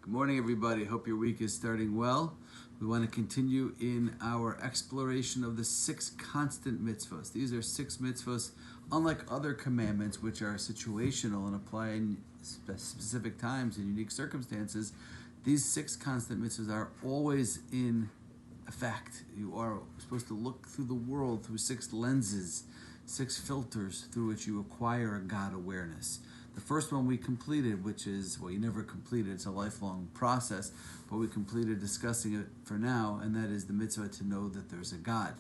Good morning, everybody. Hope your week is starting well. We want to continue in our exploration of the 6 constant mitzvahs. These are 6 mitzvahs, unlike other commandments, which are situational and apply in specific times and unique circumstances. These 6 constant mitzvahs are always in effect. You are supposed to look through the world through 6 lenses, 6 filters through which you acquire a God awareness. The first one we completed, which is, well, you never completed, it's a lifelong process, but we completed discussing it for now, and that is the mitzvah to know that there's a God.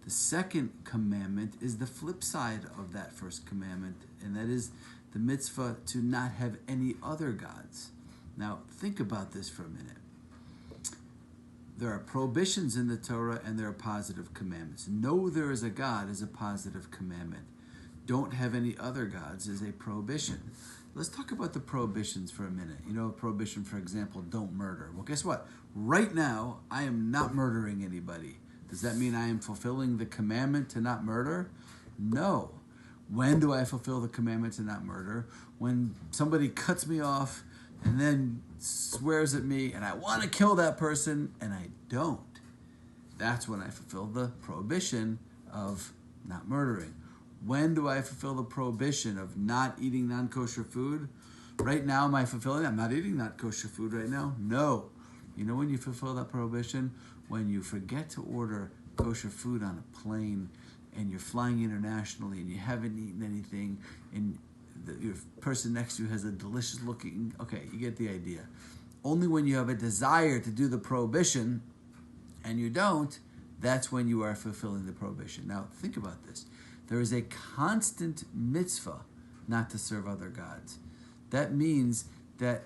The second commandment is the flip side of that first commandment, and that is the mitzvah to not have any other gods. Now, think about this for a minute. There are prohibitions in the Torah and there are positive commandments. Know there is a God is a positive commandment. Don't have any other gods is a prohibition. Let's talk about the prohibitions for a minute. You know, a prohibition, for example, don't murder. Well, guess what? Right now, I am not murdering anybody. Does that mean I am fulfilling the commandment to not murder? No. When do I fulfill the commandment to not murder? When somebody cuts me off and then swears at me and I want to kill that person and I don't. That's when I fulfill the prohibition of not murdering. When do I fulfill the prohibition of not eating non-kosher food? Right now, am I fulfilling? I'm not eating non-kosher food right now. No. You know when you fulfill that prohibition? When you forget to order kosher food on a plane and you're flying internationally and you haven't eaten anything and your person next to you has a delicious looking... Okay, you get the idea. Only when you have a desire to do the prohibition and you don't, that's when you are fulfilling the prohibition. Now, think about this. There is a constant mitzvah not to serve other gods. That means that,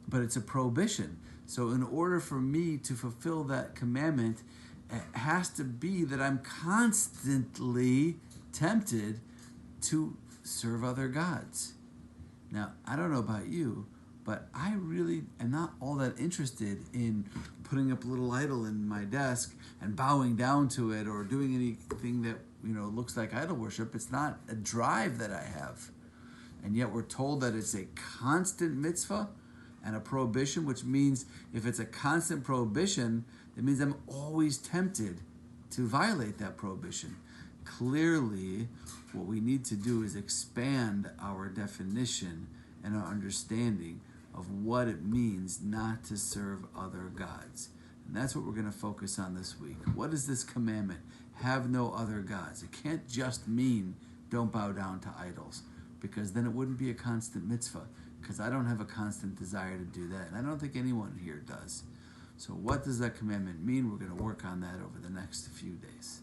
but it's a prohibition. So in order for me to fulfill that commandment, it has to be that I'm constantly tempted to serve other gods. Now, I don't know about you, but I really am not all that interested in putting up a little idol in my desk and bowing down to it or doing anything that, looks like idol worship. It's not a drive that I have. And yet we're told that it's a constant mitzvah and a prohibition, which means if it's a constant prohibition, it means I'm always tempted to violate that prohibition. Clearly, what we need to do is expand our definition and our understanding of what it means not to serve other gods. And that's what we're going to focus on this week. What is this commandment? Have no other gods. It can't just mean don't bow down to idols, because then it wouldn't be a constant mitzvah, because I don't have a constant desire to do that, and I don't think anyone here does. So what does that commandment mean? We're going to work on that over the next few days.